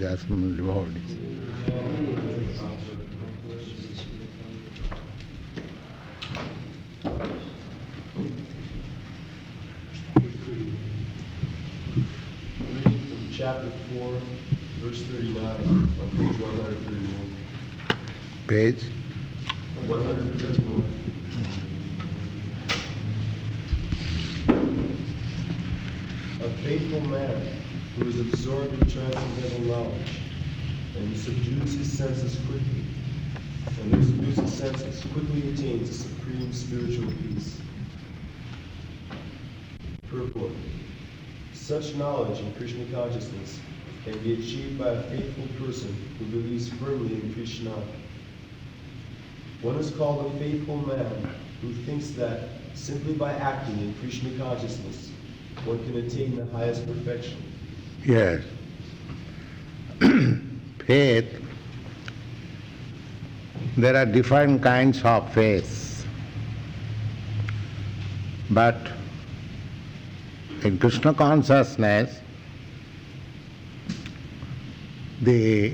just devotees. Chapter 4, verse 39, on page 131. Page? 131. A faithful man who is absorbed in transcendental knowledge and subdues his senses quickly, attains a supreme spiritual peace. Purport. Such knowledge in Krishna consciousness can be achieved by a faithful person who believes firmly in Krishna. One is called a faithful man who thinks that simply by acting in Krishna consciousness, one can attain the highest perfection. Yes. Faith, there are different kinds of faith. But in Krishna consciousness, the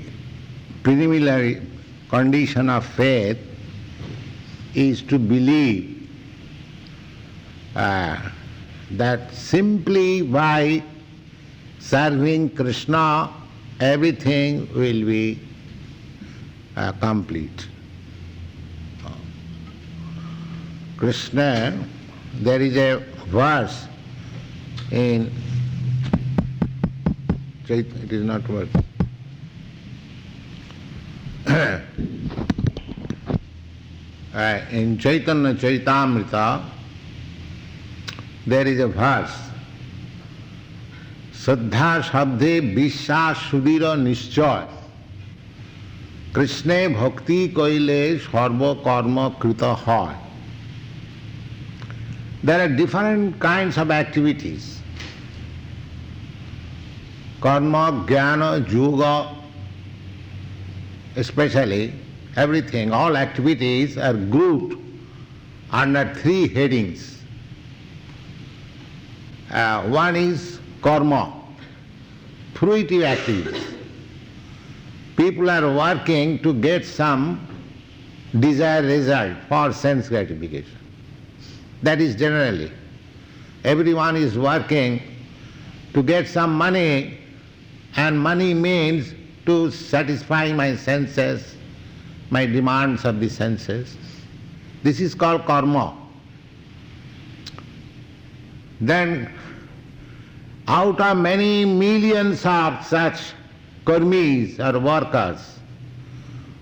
preliminary condition of faith is to believe that simply by serving Krishna, everything will be complete. Krishna, there is a verse in it is not working. In Chaitanya Charitamrita, there is a verse, Saddha Shabde Vishwas Sudhira Nishchoy Krishne Bhakti Koile Sarva Karma Krita Hoy. There are different kinds of activities. Karma, Jnana, Yoga, especially everything, all activities are grouped under three headings. One is karma, fruitive activities. People are working to get some desired result for sense gratification. That is generally. Everyone is working to get some money, and money means to satisfy my senses, my demands of the senses. This is called karma. Then, out of many millions of such karmis or workers,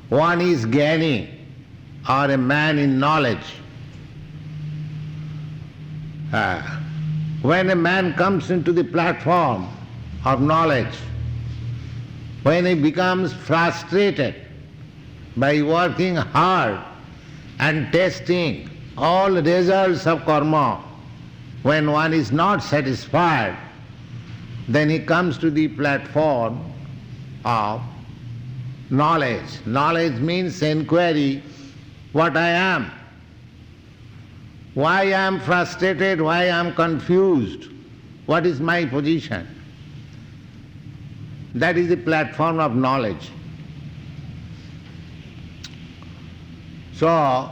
one is Jnani, or a man in knowledge. When a man comes into the platform of knowledge, when he becomes frustrated by working hard and testing all results of karma, when one is not satisfied, then he comes to the platform of knowledge. Knowledge means inquiry, what I am, why I am frustrated, why I am confused, what is my position. That is the platform of knowledge. So,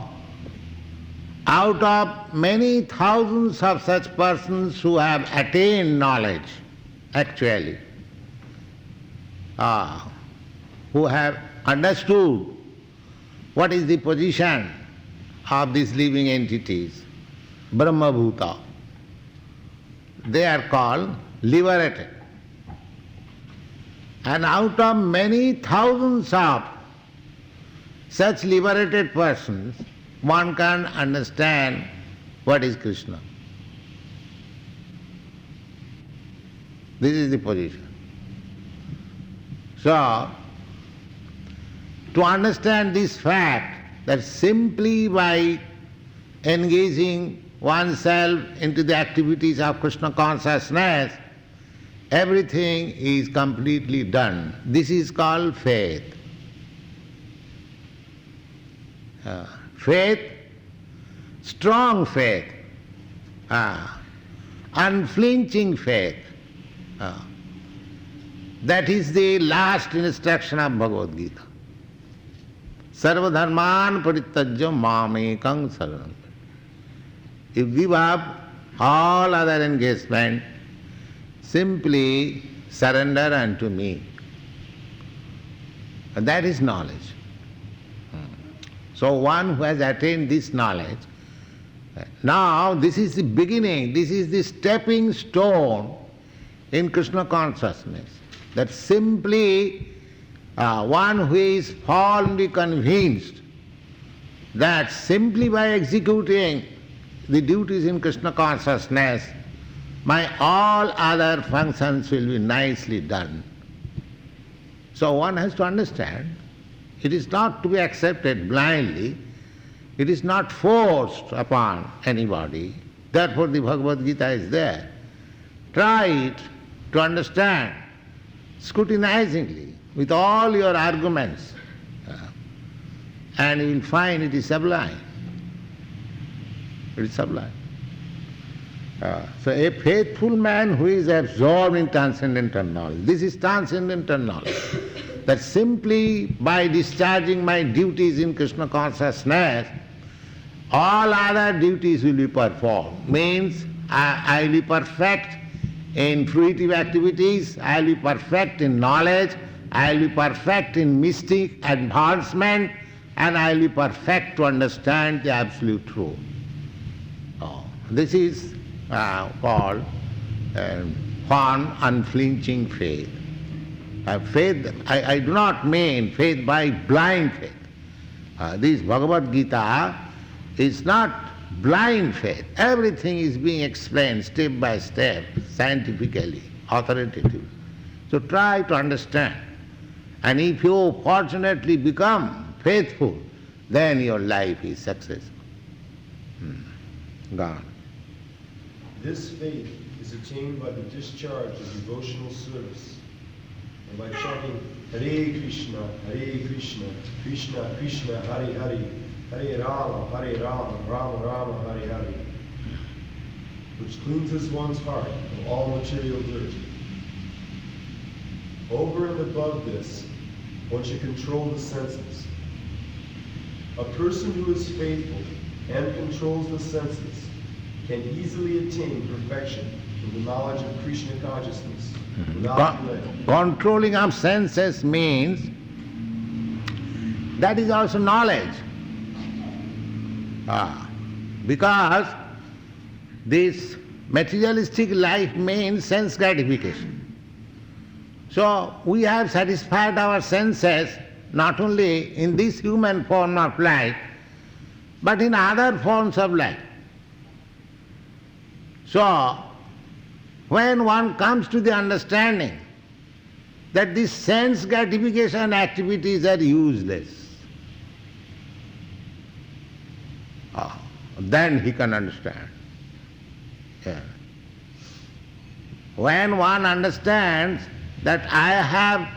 out of many thousands of such persons who have attained knowledge, actually, who have understood what is the position of these living entities, Brahma Bhuta, they are called liberated. And out of many thousands of such liberated persons, one can understand what is Krishna. This is the position. So, to understand this fact that simply by engaging oneself into the activities of Krishna consciousness, everything is completely done. This is called faith. Faith, strong faith, unflinching faith. That is the last instruction of Bhagavad Gita. Sarva dharman parityajya mamekang saranam. You give up all other engagement, simply surrender unto me. And that is knowledge. So one who has attained this knowledge, now this is the beginning, this is the stepping stone in Krishna consciousness. That simply one who is firmly convinced that simply by executing the duties in Krishna consciousness, my all other functions will be nicely done. So one has to understand, it is not to be accepted blindly, it is not forced upon anybody. Therefore the Bhagavad Gita is there. Try it to understand scrutinizingly with all your arguments, and you will find it is sublime. It is sublime. So a faithful man who is absorbed in transcendental knowledge, this is transcendental knowledge, that simply by discharging my duties in Krishna consciousness, all other duties will be performed. Means I will be perfect in fruitive activities, I will be perfect in knowledge, I will be perfect in mystic advancement, and I will be perfect to understand the absolute truth. This is called firm, unflinching faith. Faith, I do not mean faith by blind faith. This Bhagavad Gita is not blind faith. Everything is being explained step by step, scientifically, authoritatively. So try to understand. And if you fortunately become faithful, then your life is successful. Gone. This faith is attained by the discharge of devotional service and by chanting Hare Krishna, Krishna Krishna, Hare Hare, Hare Rama, Rama Rama, Hare Hare, which cleanses one's heart of all material dirt. Over and above this, one should control the senses. A person who is faithful and controls the senses can easily attain perfection in the knowledge of Krishna consciousness without delay. Controlling of senses means that is also knowledge. Because this materialistic life means sense gratification. So we have satisfied our senses not only in this human form of life, but in other forms of life. So, when one comes to the understanding that these sense gratification activities are useless, then he can understand. Yeah. When one understands that I have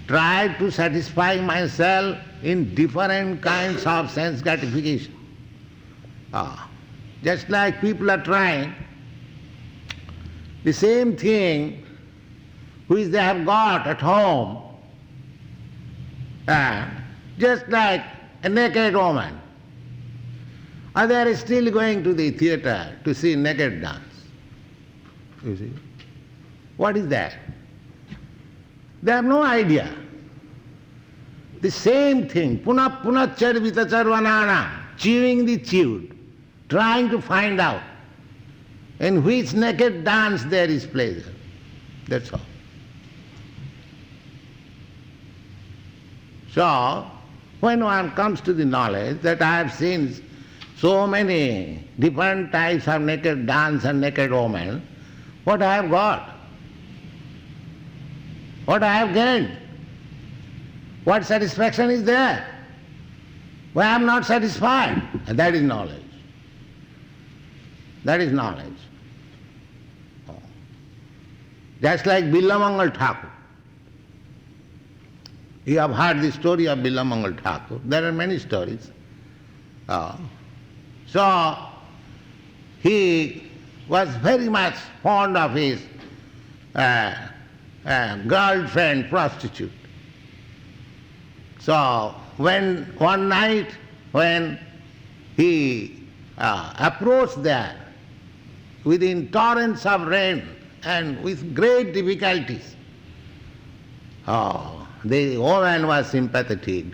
tried to satisfy myself in different kinds of sense gratification, just like people are trying the same thing which they have got at home, just like a naked woman, or they are still going to the theatre to see naked dance. You see? What is that? They have no idea. The same thing, punachar vitacharvanana, chewing the chewed, trying to find out in which naked dance there is pleasure. That's all. So, when one comes to the knowledge that I have seen so many different types of naked dance and naked woman, what I have got? What I have gained? What satisfaction is there? Why I am not satisfied? And that is knowledge. That is knowledge. Just like Billamangal Thakur. You have heard the story of Billamangal Thakur. There are many stories. So, he was very much fond of his a girlfriend prostitute. So when one night when he approached there within torrents of rain and with great difficulties, the woman was sympathetic.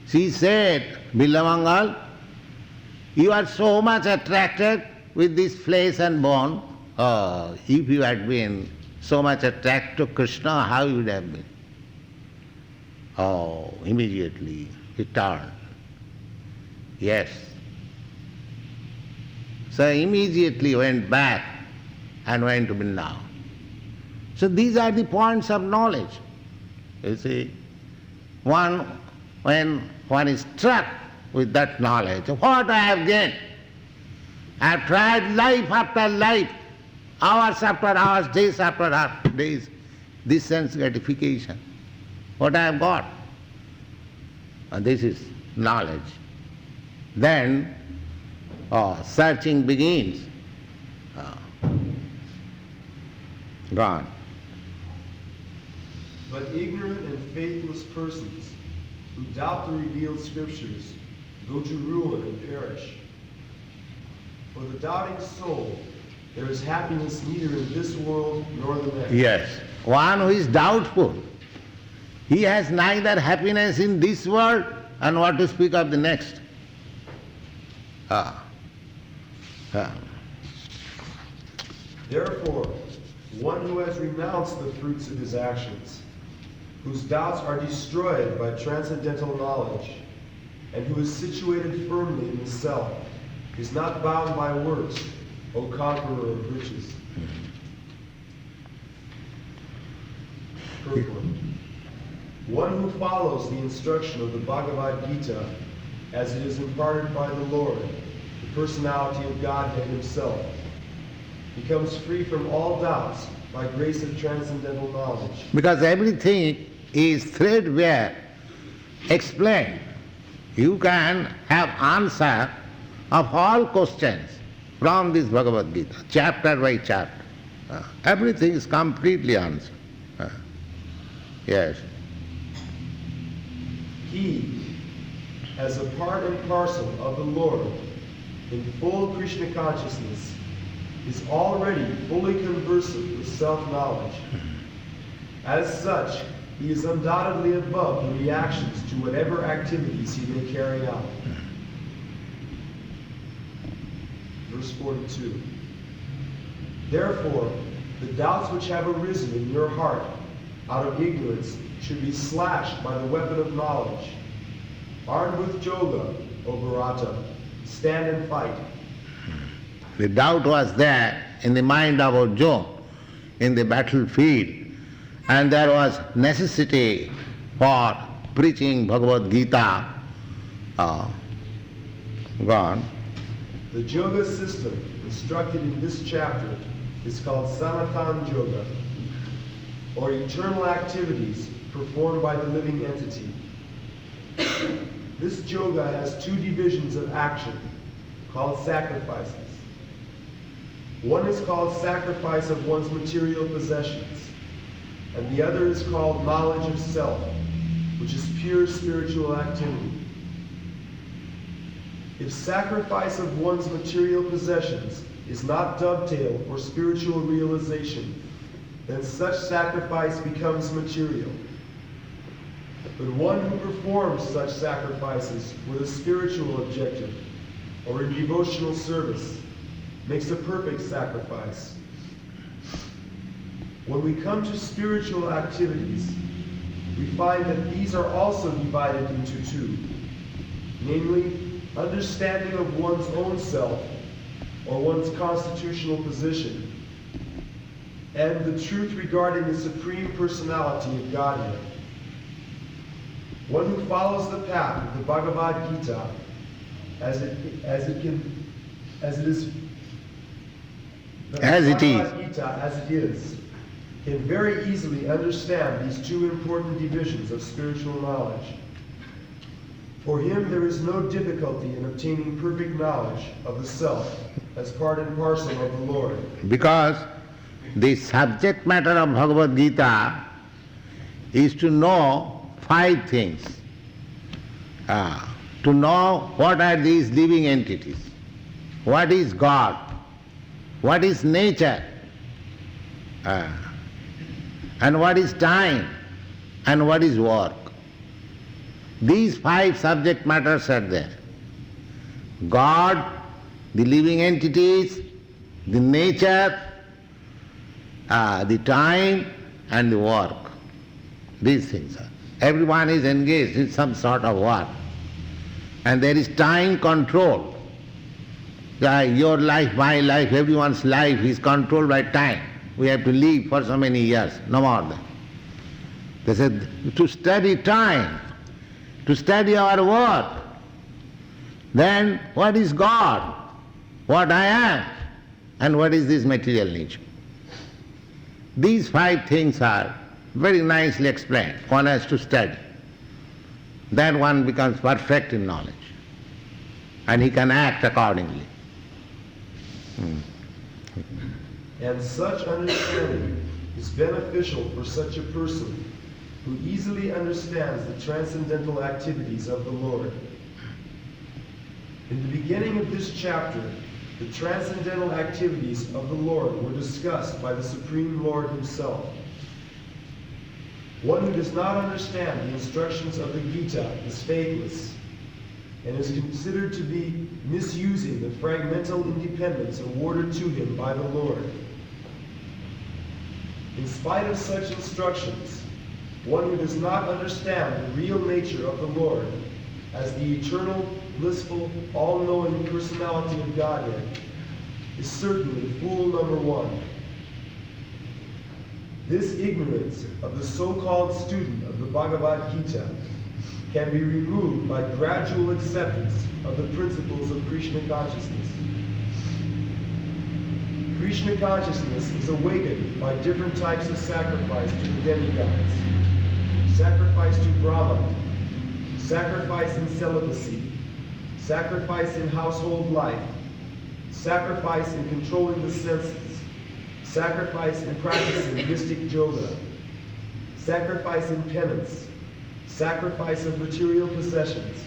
She said, Bilamangal, you are so much attracted with this flesh and bone. If you had been so much attracted to Krishna, how you would have been? Immediately he turned. Yes. So immediately went back and went to Vrindavan. So these are the points of knowledge. You see, when one is struck with that knowledge, what I have gained? I have tried life after life, hours after hours, days after days, this sense gratification. What I have got? And this is knowledge. Then searching begins. Gone. But ignorant and faithless persons who doubt the revealed scriptures go to ruin and perish. For the doubting soul, there is happiness neither in this world nor the next. Yes. One who is doubtful, he has neither happiness in this world and what to speak of the next. Therefore, one who has renounced the fruits of his actions, whose doubts are destroyed by transcendental knowledge, and who is situated firmly in the self, is not bound by works, O conqueror of riches. Purport. One who follows the instruction of the Bhagavad Gita as it is imparted by the Lord, the personality of Godhead himself, becomes free from all doubts by grace of transcendental knowledge. Because everything is threadbare, explained. You can have answer of all questions from this Bhagavad Gita, chapter by chapter. Everything is completely answered. Yes. He, as a part and parcel of the Lord, in full Krishna consciousness, is already fully conversant with self-knowledge. As such, he is undoubtedly above the reactions to whatever activities he may carry out. Verse 42. Therefore, the doubts which have arisen in your heart out of ignorance should be slashed by the weapon of knowledge. Armed with yoga, O Bharata, stand and fight. The doubt was there in the mind of Arjuna in the battlefield, and there was necessity for preaching Bhagavad Gita. Gone. The yoga system instructed in this chapter is called Sanatana Yoga, or eternal activities performed by the living entity. This yoga has two divisions of action called sacrifices. One is called sacrifice of one's material possessions, and the other is called knowledge of self, which is pure spiritual activity. If sacrifice of one's material possessions is not dovetailed for spiritual realization, then such sacrifice becomes material. But one who performs such sacrifices with a spiritual objective or in devotional service makes a perfect sacrifice. When we come to spiritual activities, we find that these are also divided into two, namely, understanding of one's own self or one's constitutional position, and the truth regarding the Supreme Personality of Godhead. One who follows the path of the Bhagavad Gita as it is, can very easily understand these two important divisions of spiritual knowledge. For him there is no difficulty in obtaining perfect knowledge of the self as part and parcel of the Lord. Because The subject matter of Bhagavad Gita is to know 5 things. To know what are these living entities, what is God, what is nature, and what is time, and what is work. These 5 subject matters are there. God, the living entities, the nature, the time, and the work. These things are. Everyone is engaged in some sort of work. And there is time control. Your life, my life, everyone's life is controlled by time. We have to live for so many years, no more than. They said to study time, to study our work. Then what is God? What I am? And what is this material nature? These 5 things are very nicely explained. One has to study. Then one becomes perfect in knowledge. And he can act accordingly. And such understanding is beneficial for such a person who easily understands the transcendental activities of the Lord. In the beginning of this chapter, the transcendental activities of the Lord were discussed by the Supreme Lord himself. One who does not understand the instructions of the Gita is faithless and is considered to be misusing the fragmental independence awarded to him by the Lord. In spite of such instructions, one who does not understand the real nature of the Lord as the eternal, blissful, all-knowing personality of Godhead is certainly fool number 1. This ignorance of the so-called student of the Bhagavad Gita can be removed by gradual acceptance of the principles of Krishna consciousness. Krishna consciousness is awakened by different types of sacrifice to the demigods. Sacrifice to Brahma, sacrifice in celibacy, sacrifice in household life, sacrifice in controlling the senses, sacrifice in practicing mystic yoga, sacrifice in penance, sacrifice of material possessions,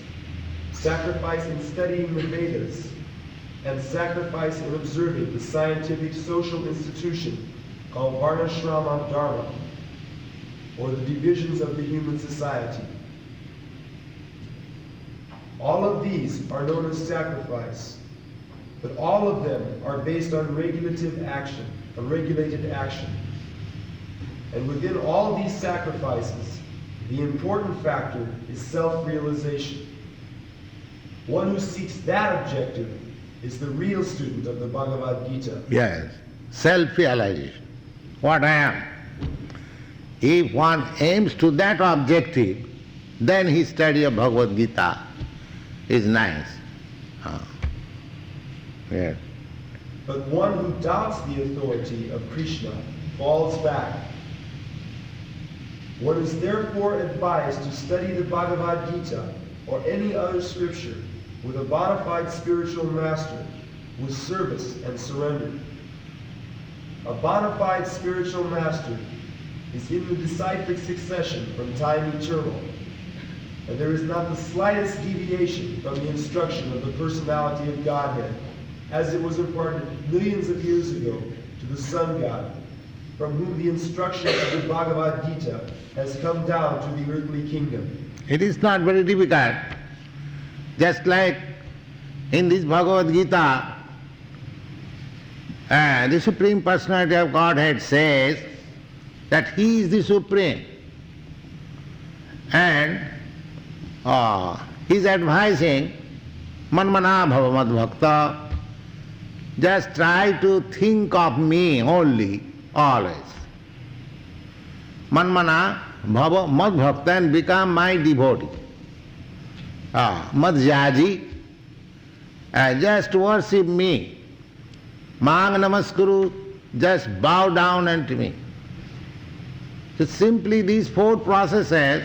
sacrifice in studying the Vedas, and sacrifice in observing the scientific social institution called Varnashrama Dharma, or the divisions of the human society. All of these are known as sacrifice, but all of them are based on regulated action. And within all these sacrifices, the important factor is self-realization. One who seeks that objective is the real student of the Bhagavad Gita. Yes, self-realization, what I am. If one aims to that objective, then his study of Bhagavad Gita is nice. Yes. But one who doubts the authority of Krishna falls back. One is therefore advised to study the Bhagavad Gita or any other scripture with a bona fide spiritual master, with service and surrender. A bona fide spiritual master is in the disciplic succession from time eternal, and there is not the slightest deviation from the instruction of the personality of Godhead, as it was imparted millions of years ago to the Sun God, from whom the instruction of the Bhagavad Gita has come down to the earthly kingdom. It is not very difficult. Just like in this Bhagavad Gita, the Supreme Personality of Godhead says that He is the Supreme. And He is advising, Manmana bhava mad bhakta, just try to think of me only, always. Manmana bhava mad bhakta, and become my devotee. Madhyaji, just worship me. Mang namaskuru, just bow down unto me. So simply these 4 processes,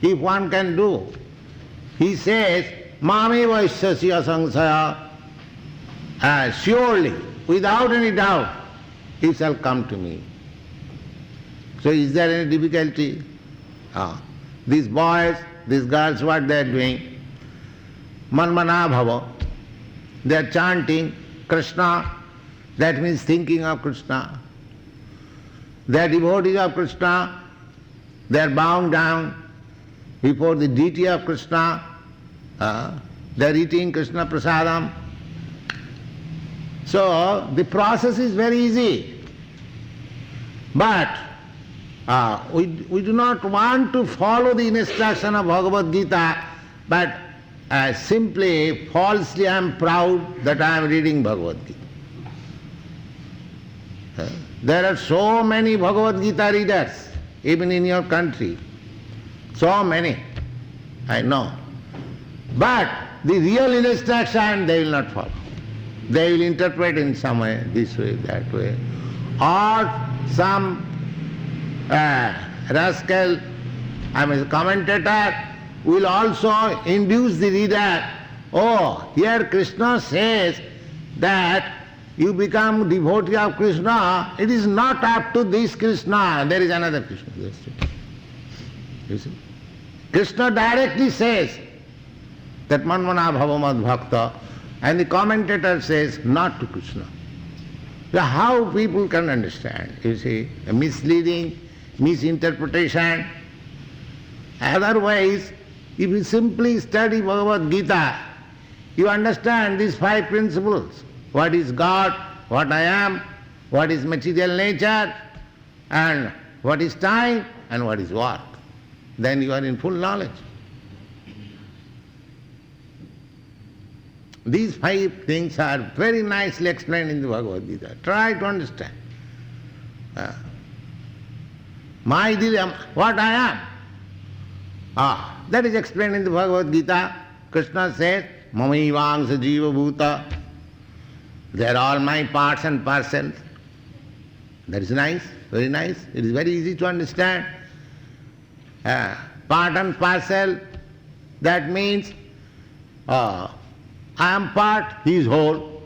if one can do, he says, Mame vaishyasya sangsaya, surely, without any doubt, you shall come to me. So is there any difficulty? These boys, these girls, what they are doing? Manmana bhava. They are chanting Krishna, that means thinking of Krishna. They are devotees of Krishna, they are bowing down before the deity of Krishna, they are eating Krishna prasadam. So the process is very easy. But we do not want to follow the instruction of Bhagavad Gita, but simply, falsely I am proud that I am reading Bhagavad Gita. There are so many Bhagavad Gita readers, even in your country. So many, I know. But the real instruction they will not follow. They will interpret in some way, this way, that way. Or some rascal, commentator, will also induce the reader, oh, here Krishna says that you become devotee of Krishna, it is not up to this Krishna, there is another Krishna. You see? Krishna directly says that Manmana bhava mad bhakta, and the commentator says not to Krishna. So how people can understand, you see, a misleading, misinterpretation. Otherwise, if you simply study Bhagavad Gita, you understand these 5 principles. What is God, what I am, what is material nature, and what is time, and what is work. Then you are in full knowledge. These 5 things are very nicely explained in the Bhagavad Gita. Try to understand. My dilemma, what I am. That is explained in the Bhagavad Gita. Krishna says, Mamaivangsha jiva bhuta. They are all my parts and parcels. That is nice, very nice. It is very easy to understand. Part and parcel, that means I am part, he is whole.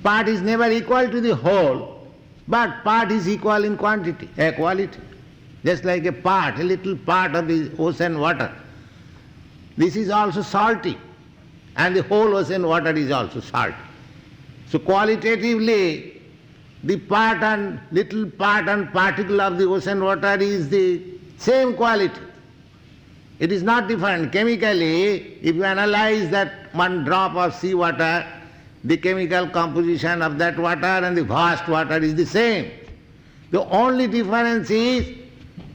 Part is never equal to the whole, but part is equal in quantity, quality. Just like a part, a little part of the ocean water. This is also salty, and the whole ocean water is also salty. So qualitatively, the part and little part and particle of the ocean water is the same quality. It is not different. Chemically, if you analyze that one drop of sea water, the chemical composition of that water and the vast water is the same. The only difference is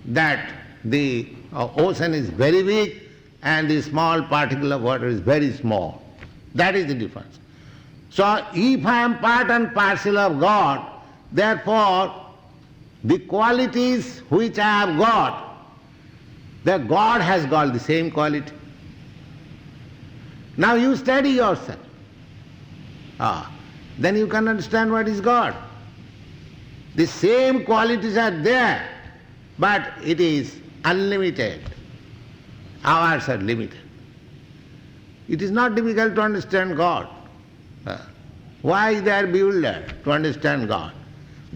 that the ocean is very big and the small particle of water is very small. That is the difference. So if I am part and parcel of God, therefore the qualities which I have got, that God has got the same quality. Now you study yourself. Then you can understand what is God. The same qualities are there, but it is unlimited. Ours are limited. It is not difficult to understand God. Why they are bewildered to understand God?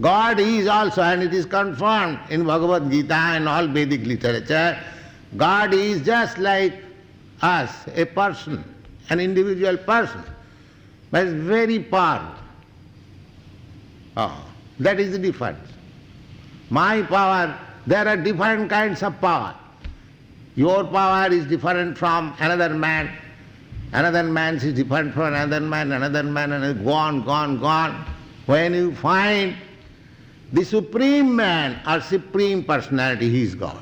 God is also, and it is confirmed in Bhagavad Gita and all Vedic literature, God is just like us, a person, an individual person, but is very powerful. That is the difference. My power, there are different kinds of power. Your power is different from another man. Another man is different from another man, and go on. When you find the Supreme Man or Supreme Personality, he is God.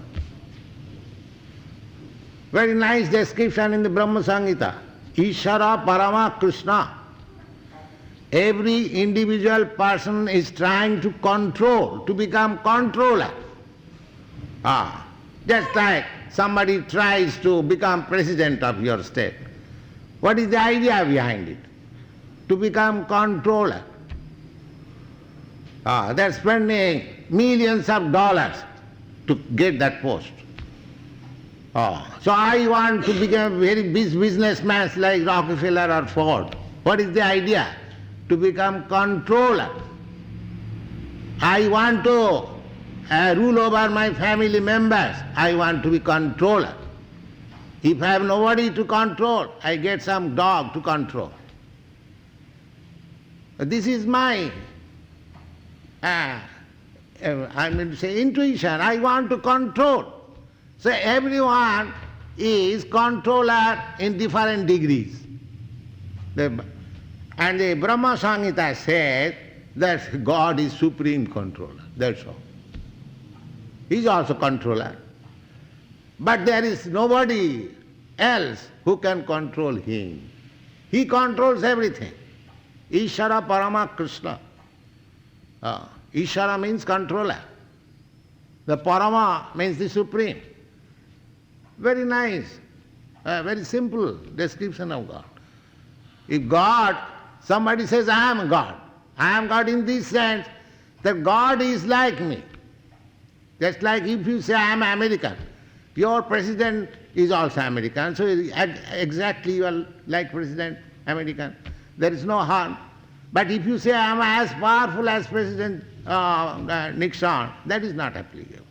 Very nice description in the Brahma Samhita. Ishara Parama Krishna. Every individual person is trying to control, to become controller. Just like somebody tries to become president of your state. What is the idea behind it? To become controller. They are spending millions of dollars to get that post. So I want to become a very big businessman like Rockefeller or Ford. What is the idea? To become controller. I want to rule over my family members. I want to be controller. If I have nobody to control, I get some dog to control. This is my, I mean to say, intuition. I want to control. So everyone is controller in different degrees. And the Brahma Samhita says that God is supreme controller. That's all. He is also controller. But there is nobody else who can control him. He controls everything. Ishara Parama Krishna. Ishara means controller. The Parama means the supreme. Very nice, very simple description of God. If God, somebody says, I am God. I am God in this sense that God is like me. Just like if you say, I am American. Your president is also American, so exactly you are like President American. There is no harm. But if you say, I am as powerful as President Nixon, that is not applicable.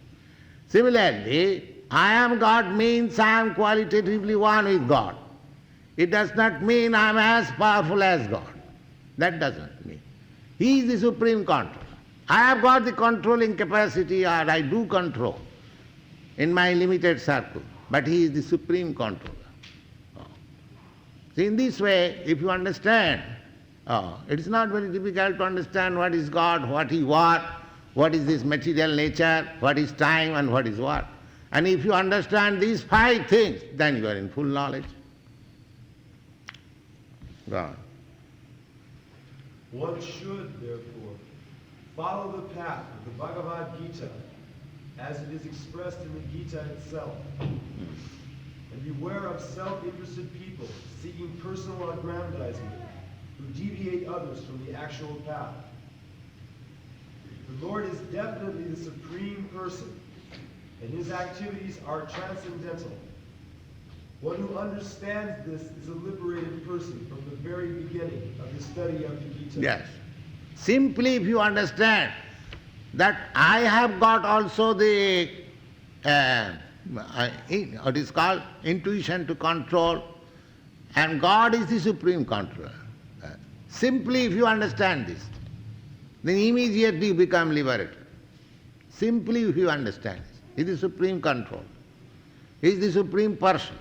Similarly, I am God means I am qualitatively one with God. It does not mean I am as powerful as God. That doesn't mean. He is the supreme controller. I have got the controlling capacity, or I do control in my limited circle, but he is the supreme controller. So in this way, if you understand, it is not very difficult to understand what is God, what is what is this material nature, what is time and what is what. And if you understand these 5 things, then you are in full knowledge. God. One should, therefore, follow the path of the Bhagavad Gita as it is expressed in the Gita itself, and beware of self-interested people seeking personal aggrandizement who deviate others from the actual path. The Lord is definitely the supreme person, and his activities are transcendental. One who understands this is a liberated person from the very beginning of the study of the Gita. Yes. Simply if you understand that I have got also the, what is called intuition to control, and God is the supreme controller. Simply if you understand this, then immediately you become liberated. Simply if you understand this. He is the supreme control. He is the supreme person.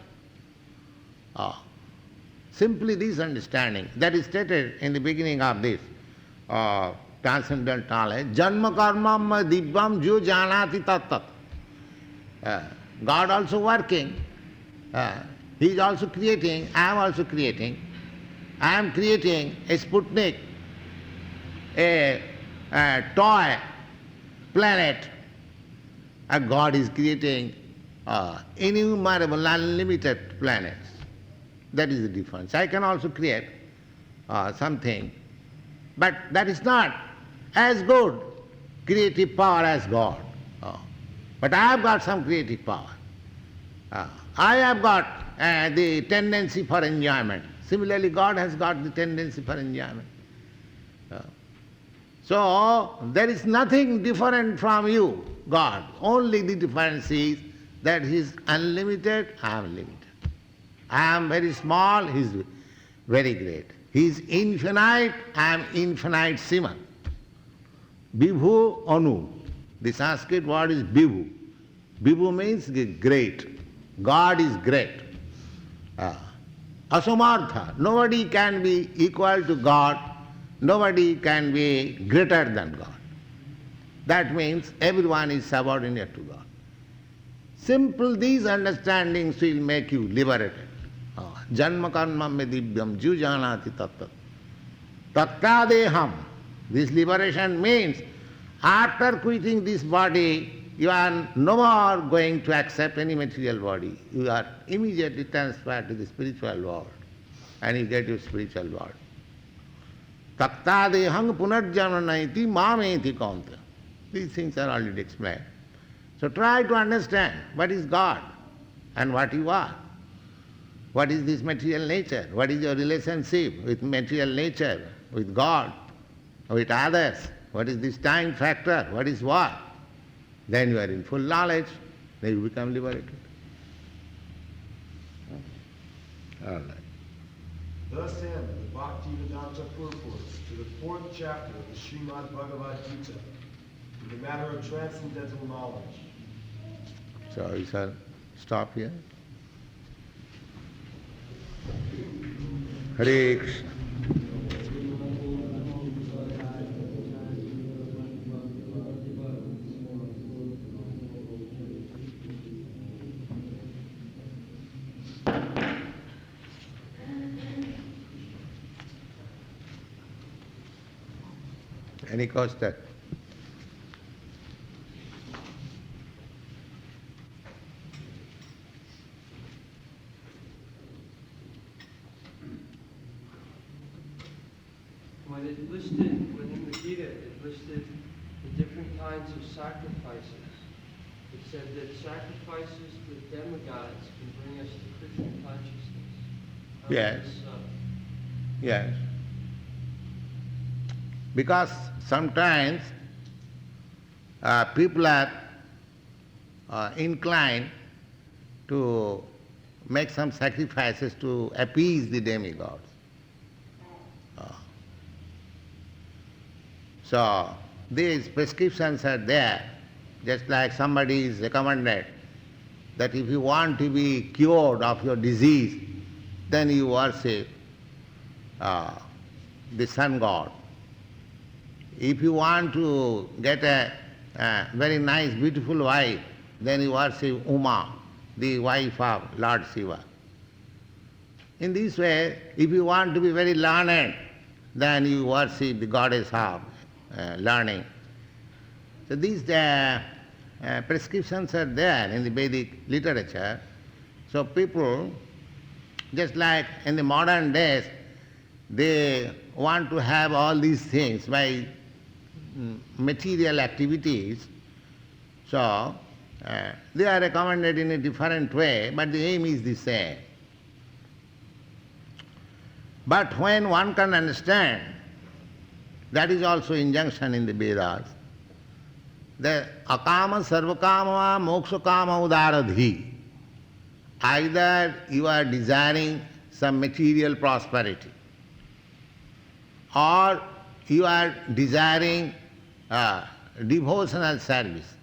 Simply this understanding, that is stated in the beginning of this transcendental knowledge, Janma karmam divyam jo janati tat tat. God also working, he is also creating, I am also creating. I am creating a Sputnik, a toy planet, and God is creating innumerable, unlimited planets. That is the difference. I can also create something, but that is not as good creative power as God. But I have got some creative power. I have got the tendency for enjoyment. Similarly, God has got the tendency for enjoyment. So, there is nothing different from you, God. Only the difference is that He is unlimited, I am limited. I am very small, He is very great. He is infinite, I am infinitesimal. Vibhu Anu. The Sanskrit word is Vibhu. Vibhu means great. God is great. Asamartha. Nobody can be equal to God. Nobody can be greater than God. That means everyone is subordinate to God. Simple these understandings will make you liberated. Janma karma me divyam jujanati tatta. Tattadeham. This liberation means after quitting this body, you are no more going to accept any material body. You are immediately transferred to the spiritual world and you get your spiritual world. Tattadeham punarjananaiti mameti kaunta. These things are already explained. So try to understand what is God and what you are. What is this material nature? What is your relationship with material nature, with God, with others? what is this time factor, what is what, then you are in full knowledge, then you become liberated. All right. Thus end the Bhaktivedanta purports to the 4th chapter of the Srimad Bhagavad Gita in the matter of transcendental knowledge. So we shall stop here. Hare Krishna. Any question? When it listed, within the Gita, it listed the different kinds of sacrifices. It said that sacrifices to demigods can bring us to Krishna consciousness. How Yes. is this so? Yes. Because sometimes people are inclined to make some sacrifices to appease the demigods. So these prescriptions are there, just like somebody is recommended that if you want to be cured of your disease, then you worship the sun god. If you want to get a very nice, beautiful wife, then you worship Uma, the wife of Lord Shiva. In this way, if you want to be very learned, then you worship the goddess of learning. So these prescriptions are there in the Vedic literature. So people, just like in the modern days, they want to have all these things by material activities. So they are recommended in a different way, but the aim is the same. But when one can understand, that is also injunction in the Vedas, the akama sarvakama moksha kama udaradhi. Either you are desiring some material prosperity, or you are desiring devotional service,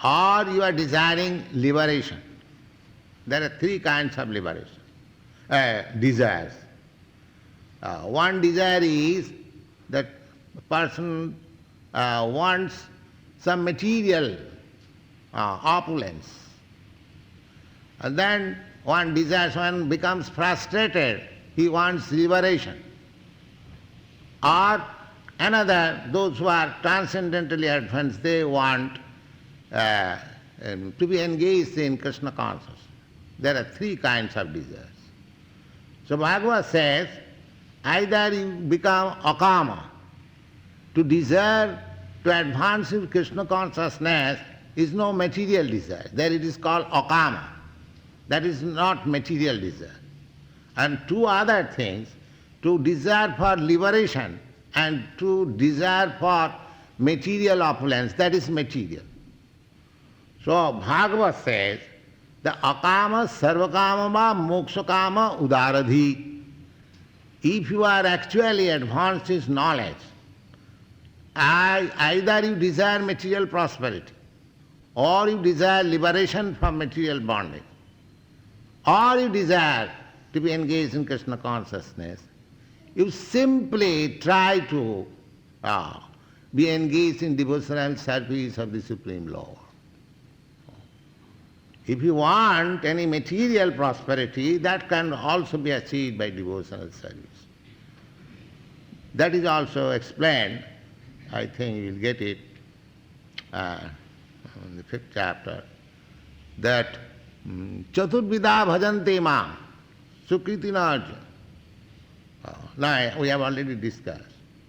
or you are desiring liberation. There are three kinds of liberation, desires. One desire is that a person wants some material opulence. And then one desires, one becomes frustrated, he wants liberation. Or another, those who are transcendentally advanced, they want to be engaged in Krishna consciousness. There are three kinds of desires. So Bhagavad says, either you become akama. To desire to advance in Krishna consciousness is no material desire. There it is called akama. That is not material desire. And two other things, to desire for liberation and to desire for material opulence, that is material. So Bhagavad says, the akama sarvakama va mokshakama udaradhi. If you are actually advanced in knowledge, either you desire material prosperity, or you desire liberation from material bondage, or you desire to be engaged in Krishna consciousness, you simply try to be engaged in devotional service of the Supreme Lord. If you want any material prosperity, that can also be achieved by devotional service. That is also explained, I think you will get it in the 5th chapter, that Chaturvida bhajante mam sukriti narja. Now we have already discussed.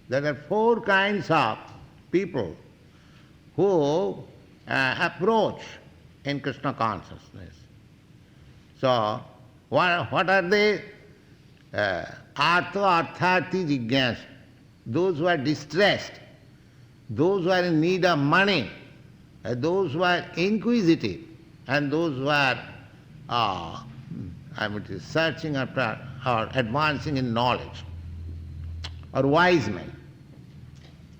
There are 4 kinds of people who approach in Krishna consciousness. So, what are they? Artha arthati jigyas. Those who are distressed those who are in need of money, those who are inquisitive, and those who are searching after or advancing in knowledge, or wise men.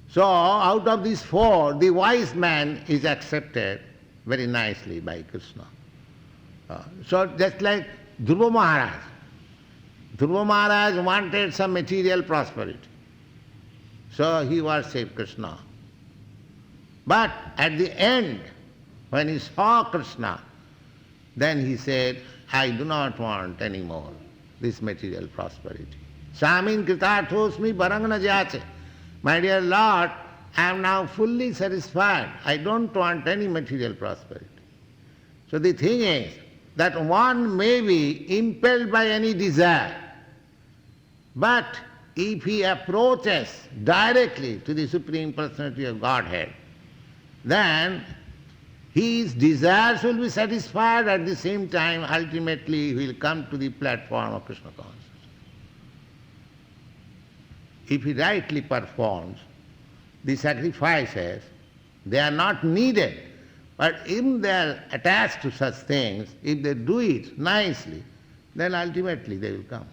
So out of these four, the wise man is accepted very nicely by Krishna. So just like Dhruva Maharaj. Dhruva Maharaj wanted some material prosperity. So he worshipped Krishna. But at the end, when he saw Krishna, then he said, I do not want any more this material prosperity. Swamin kritarthosmi barangna jyache. My dear Lord, I am now fully satisfied. I don't want any material prosperity. So the thing is that one may be impelled by any desire, but if he approaches directly to the Supreme Personality of Godhead, then his desires will be satisfied. At the same time, ultimately he will come to the platform of Krishna consciousness. If he rightly performs the sacrifices, they are not needed. But if they are attached to such things, if they do it nicely, then ultimately they will come.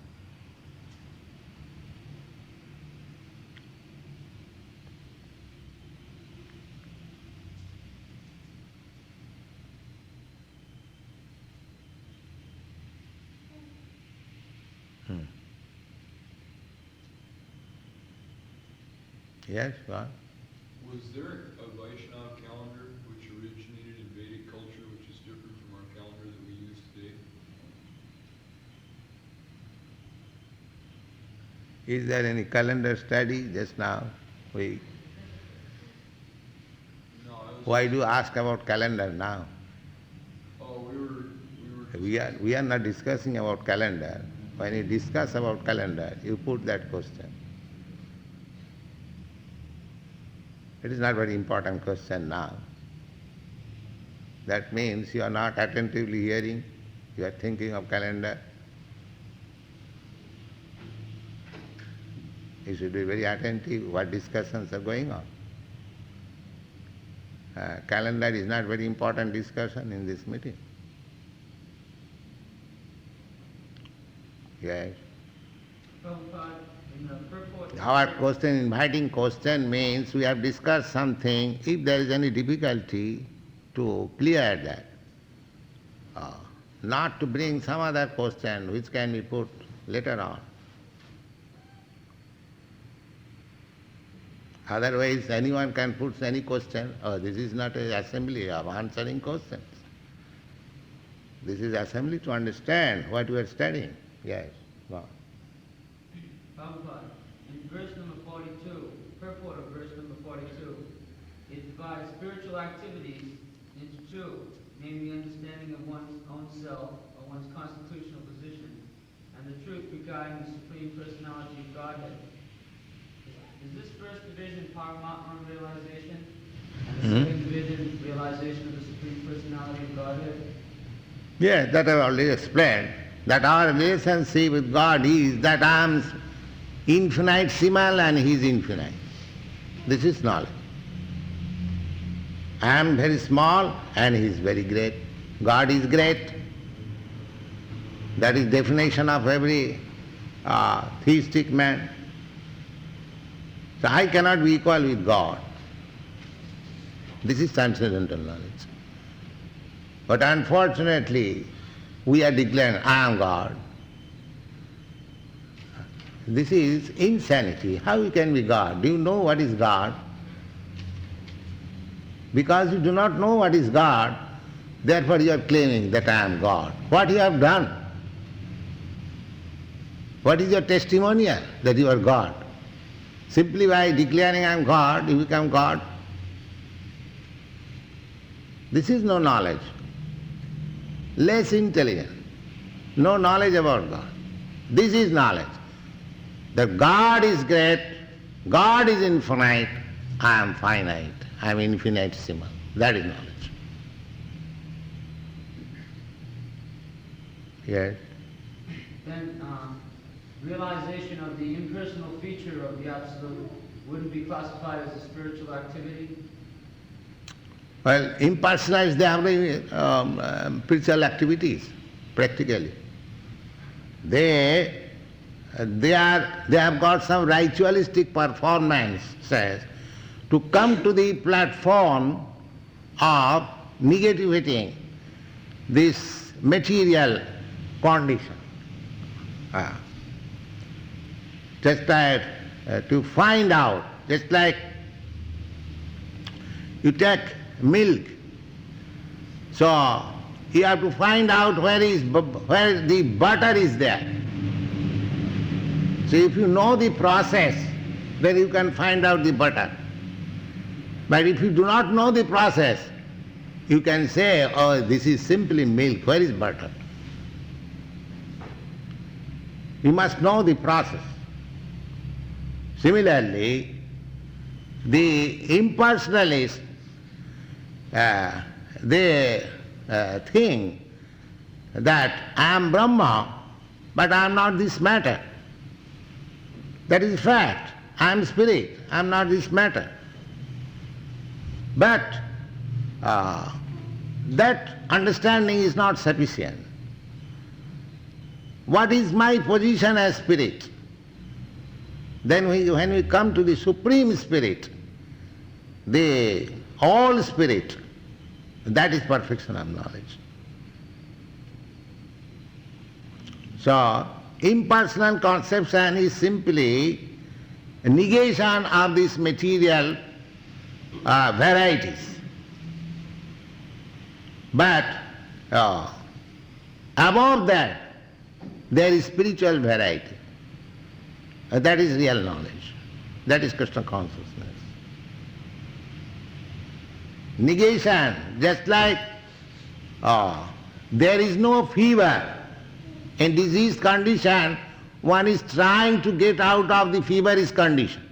Yes, God? Was there a Vaishnava calendar which originated in Vedic culture which is different from our calendar that we use today? Is there any calendar study just now? No, I was... Why do you ask about calendar now? Oh, we were... We are not discussing about calendar. When you discuss about calendar, you put that question. It is not very important question now. That means you are not attentively hearing, you are thinking of calendar. You should be very attentive what discussions are going on. Calendar is not very important discussion in this meeting. Yes. Prabhupada, in the purport... Our question, inviting question means we have discussed something. If there is any difficulty, to clear that. Not to bring some other question which can be put later on. Otherwise, anyone can put any question. Oh, this is not an assembly of answering questions. This is assembly to understand what we are studying. Yes. Wow. Prabhupada, in verse number 42, purport of verse number 42, it divides spiritual activities into two, namely understanding of one's own self or one's constitutional position, and the truth regarding the Supreme Personality of Godhead. Is this first division Paramatma realization, and the second division realization of the Supreme Personality of Godhead? Yes, that I have already explained. That our relationship with God is that I am infinitesimal and He is infinite. This is knowledge. I am very small and He is very great. God is great. That is definition of every theistic man. So I cannot be equal with God. This is transcendental knowledge. But unfortunately, we are declaring, I am God. This is insanity. How you can be God? Do you know what is God? Because you do not know what is God, therefore you are claiming that I am God. What you have done? What is your testimonial that you are God? Simply by declaring I am God, you become God. This is no knowledge. Less intelligent. No knowledge about God. This is knowledge. That God is great, God is infinite, I am finite, I am infinitesimal. That is knowledge. Yes? Then realization of the impersonal feature of the Absolute wouldn't be classified as a spiritual activity? Well, impersonal is the spiritual activities, practically. They have got some ritualistic performances to come to the platform of negating this material condition. Just like to find out, just like you take milk, so you have to find out where the butter is there. So if you know the process, then you can find out the butter. But if you do not know the process, you can say, oh, this is simply milk, where is butter? You must know the process. Similarly, the impersonalists, they think that I am Brahma, but I am not this matter. That is fact. I am spirit, I am not this matter. But that understanding is not sufficient. What is my position as spirit? Then when we come to the Supreme Spirit, the All Spirit, that is perfection of knowledge. So, impersonal conception is simply a negation of these material varieties. But above that, there is spiritual variety. That is real knowledge. That is Krishna consciousness. Negation, just like there is no fever. In diseased condition, one is trying to get out of the feverish condition.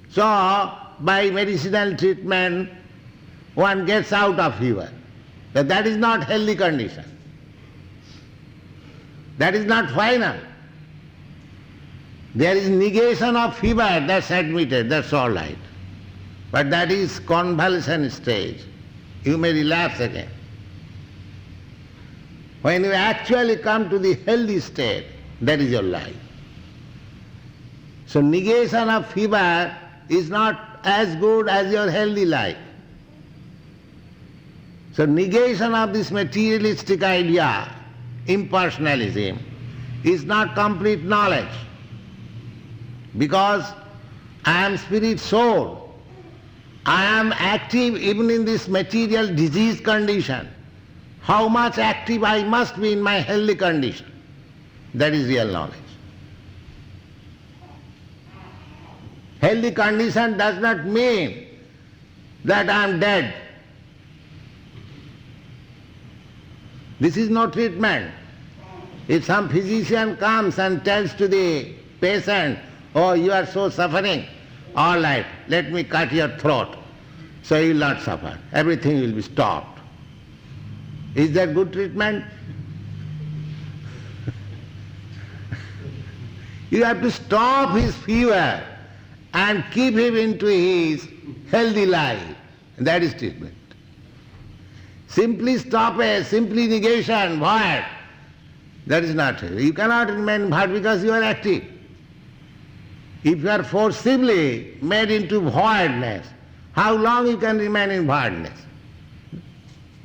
So, by medicinal treatment, one gets out of fever. But that is not healthy condition. That is not final. There is negation of fever, that's admitted, that's all right. But that is convalescent stage. You may relapse again. When you actually come to the healthy state, that is your life. So negation of fever is not as good as your healthy life. So negation of this materialistic idea, impersonalism, is not complete knowledge. Because I am spirit soul. I am active even in this material disease condition. How much active I must be in my healthy condition. That is real knowledge. Healthy condition does not mean that I am dead. This is no treatment. If some physician comes and tells to the patient, oh, you are so suffering, all right, let me cut your throat, so you will not suffer. Everything will be stopped. Is that good treatment? You have to stop his fever and keep him into his healthy life. That is treatment. Simply stop simply negation, void. That is not true. You cannot remain void because you are active. If you are forcibly made into voidness, how long you can remain in voidness?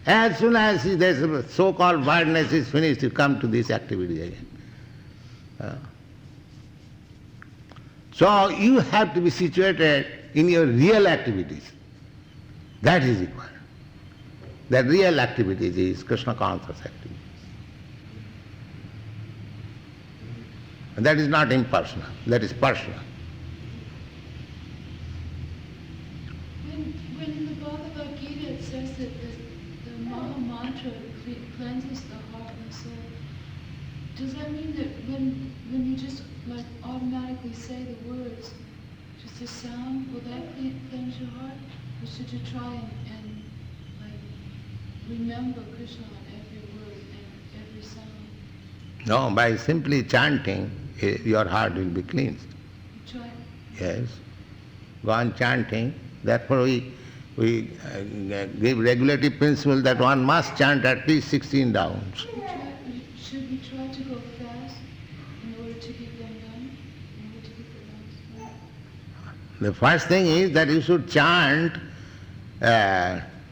As soon as this so-called voidness is finished, you come to this activity again. So you have to be situated in your real activities. That is required. That real activities is Krishna conscious activities. And that is not impersonal, that is personal. When in the Bhagavad Gita it says that the Maha Mantra cleanses the heart and soul, does that mean that when you just like automatically say the words, just a sound, will that cleanse your heart? Or should you try and like remember Krishna on every word and every sound? No, by simply chanting, your heart will be cleansed. You try. Yes, go on chanting. Therefore we give regulative principle that one must chant at least 16 rounds. Should we try to go fast in order to keep them done? In order to keep the rounds done? The first thing is that you should chant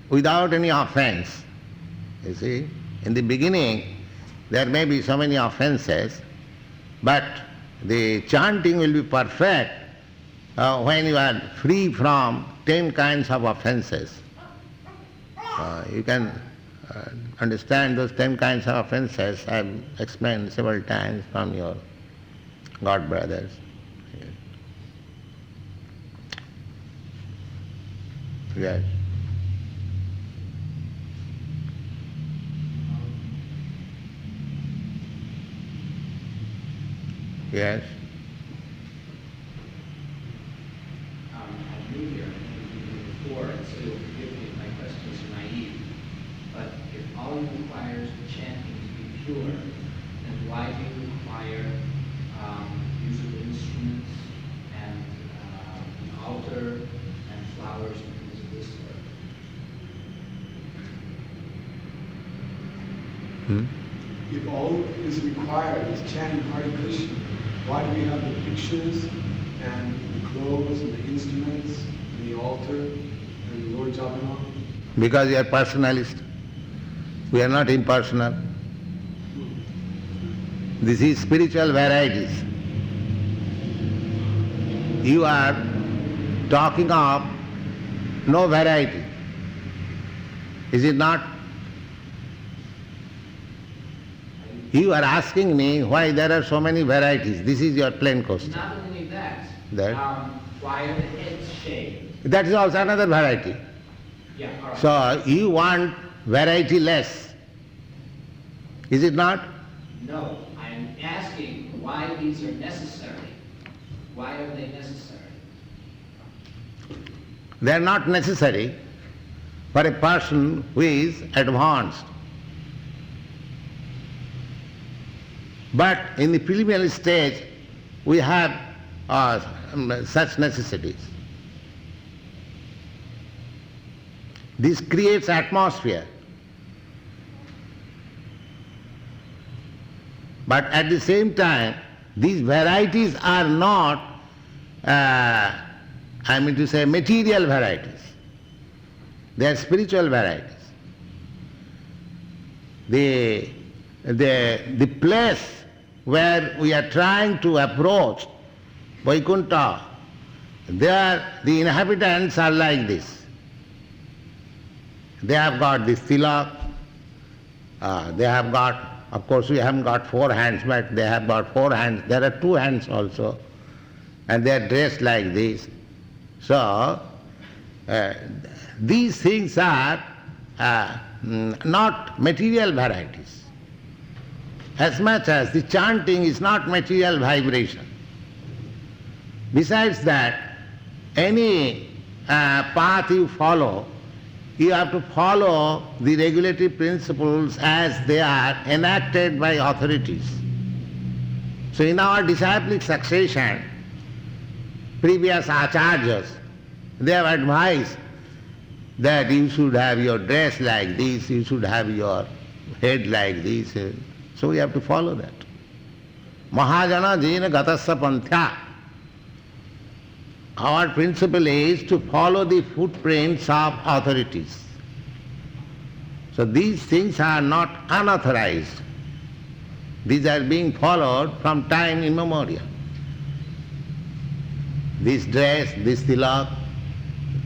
without any offense. You see, in the beginning there may be so many offenses, but the chanting will be perfect when you are free from 10 kinds of offenses. You can understand those 10 kinds of offenses. I have explained several times from your God brothers. Yes. Yes. I'm new here, before, and so you'll forgive me if my questions are naive. But if all you require is the chanting to be pure, then why do you require musical instruments and an altar and flowers and things of this sort? If all is required is chanting Hare Krishna, why do we have the pictures and the clothes and the instruments and the altar and the Lord Jagannath? Because you are personalist. We are not impersonal. This is spiritual varieties. You are talking of no variety. Is it not? You are asking me why there are so many varieties. This is your plain question. Not only that, That? why are the heads shaved? That is also another variety. Yeah, all right. So you want variety less. Is it not? No, I'm asking why these are necessary. Why are they necessary? They are not necessary for a person who is advanced. But in the preliminary stage, we have such necessities. This creates atmosphere. But at the same time, these varieties are not, material varieties. They are spiritual varieties. The place where we are trying to approach Vaikuntha, there the inhabitants are like this. They have got this tilak, they have got, of course we haven't got 4 hands, but they have got 4 hands. There are 2 hands also, and they are dressed like this. So, these things are not material varieties. As much as the chanting is not material vibration. Besides that, any path you follow, you have to follow the regulatory principles as they are enacted by authorities. So in our disciplic succession, previous acharyas, they have advised that you should have your dress like this, you should have your head like this. So we have to follow that. Mahajana jena gatasya panthya. Our principle is to follow the footprints of authorities. So these things are not unauthorized. These are being followed from time immemorial. This dress, this tilak,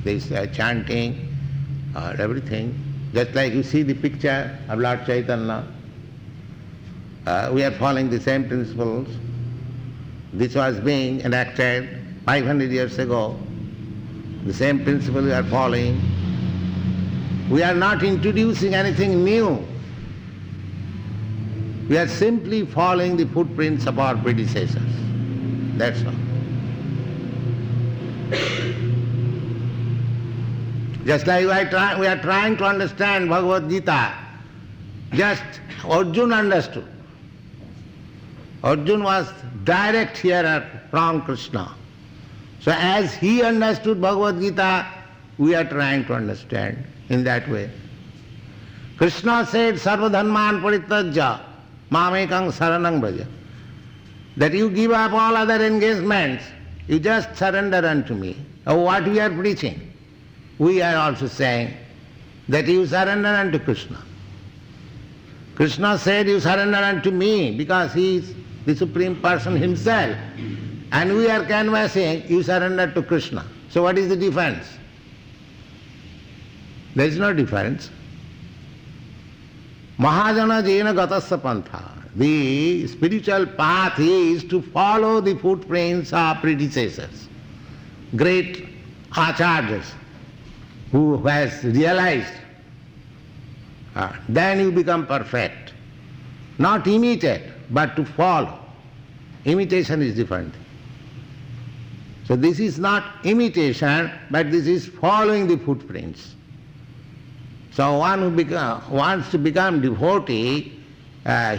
this chanting, everything. Just like you see the picture of Lord Chaitanya, we are following the same principles. This was being enacted 500 years ago. The same principle we are following. We are not introducing anything new. We are simply following the footprints of our predecessors. That's all. Just like we are trying to understand Bhagavad Gita, just Arjuna understood. Arjuna was direct hearer from Krishna. So as he understood Bhagavad Gita, we are trying to understand in that way. Krishna said, Sarvadharman parityajya mamekang saranang braja. That you give up all other engagements, you just surrender unto me. What we are preaching, we are also saying that you surrender unto Krishna. Krishna said, you surrender unto me because he is the Supreme Person himself. And we are canvassing, you surrender to Krishna. So what is the difference? There is no difference. Mahajana jena gatasya pantha. The spiritual path is to follow the footprints of predecessors, great acharyas who has realized. Then you become perfect. Not imitate, but to follow. Imitation is different. So this is not imitation, but this is following the footprints. So one who wants to become devotee,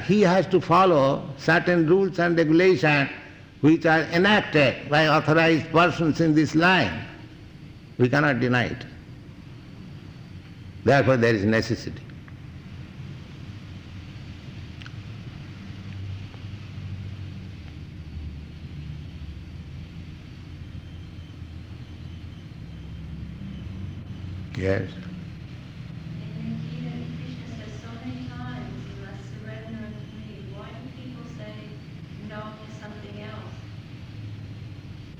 he has to follow certain rules and regulations which are enacted by authorized persons in this line. We cannot deny it. Therefore there is necessity. Yes. In the Gita, Krishna says so many times, you must surrender unto me. Why do people say no to something else?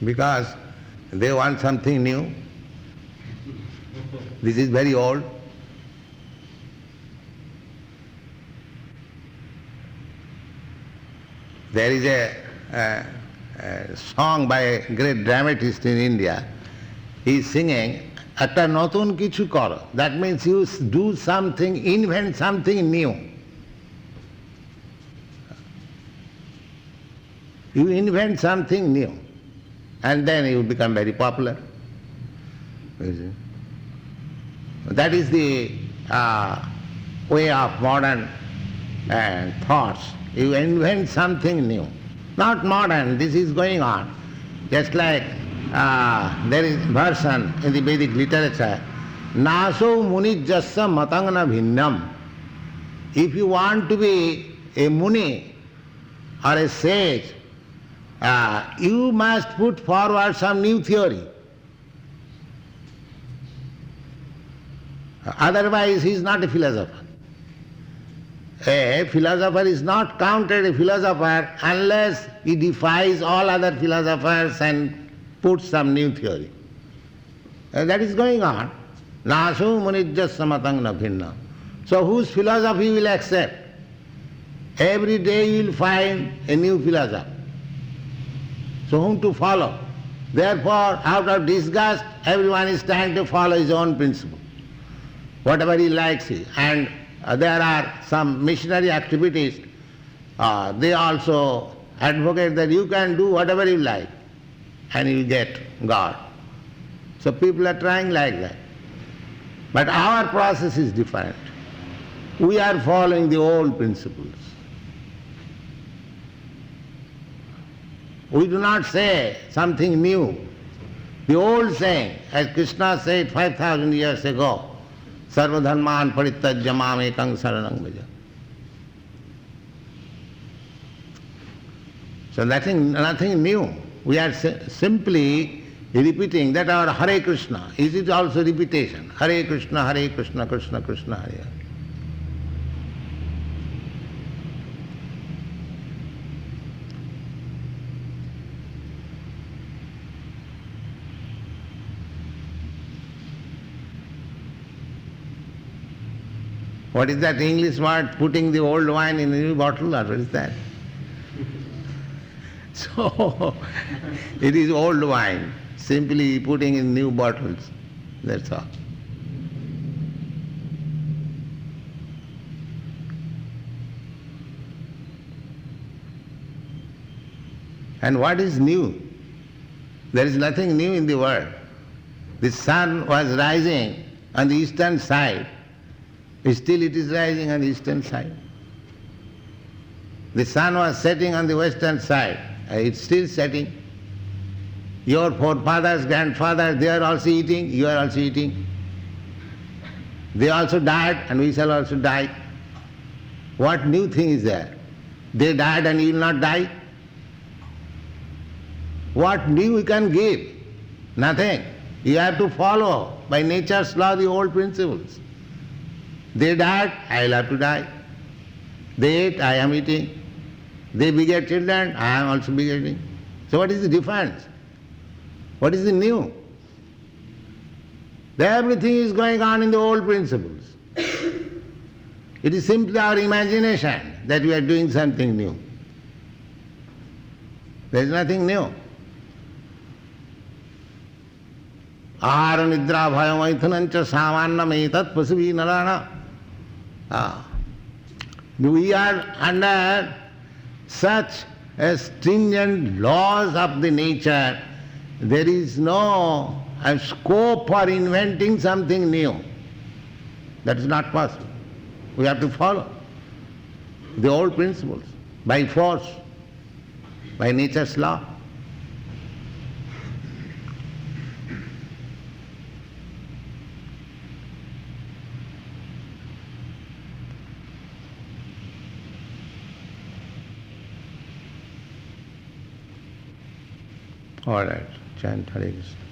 Because they want something new. This is very old. There is a song by a great dramatist in India. He is singing, একটা নতুন কিছু করো. That means you do something, invent something new. You invent something new, and then you become very popular. That is the way of modern thoughts. You invent something new. Not modern, this is going on. Just like there is version in the Vedic literature, Naso munijjasya matangna bhinnam. If you want to be a muni or a sage, you must put forward some new theory. Otherwise he is not a philosopher. A philosopher is not counted a philosopher unless he defies all other philosophers and puts some new theory. That is going on. Nasu munijjasya matangna bhinna. So whose philosophy you will accept? Every day you will find a new philosopher. So whom to follow? Therefore, out of disgust, everyone is trying to follow his own principle. Whatever he likes. And there are some missionary activities. They also advocate that you can do whatever you like and you get God. So people are trying like that. But our process is different. We are following the old principles. We do not say something new. The old saying, as Krishna said 5,000 years ago, Sarvadharman parityajya mamekang saranang braja. So nothing new. We are simply repeating that our Hare Krishna. Is it also repetition? Hare Krishna, Krishna Krishna, Hare Hare. What is that English word, putting the old wine in a new bottle, or what is that? So, it is old wine, simply putting in new bottles, that's all. And what is new? There is nothing new in the world. The sun was rising on the eastern side. Still it is rising on the eastern side. The sun was setting on the western side. It's still setting. Your forefathers, grandfathers, they are also eating, you are also eating. They also died and we shall also die. What new thing is there? They died and you will not die? What new we can give? Nothing. You have to follow by nature's law the old principles. They died, I will have to die. They ate, I am eating. They beget children, I am also begetting. So what is the difference? What is the new? Everything is going on in the old principles. It is simply our imagination that we are doing something new. There is nothing new. Ahara nidra bhaya maithunancha samanna metat pasuvi narana. We are under such stringent laws of the nature, there is no scope for inventing something new. That is not possible. We have to follow the old principles by force, by nature's law. All right, chant Hare Krishna.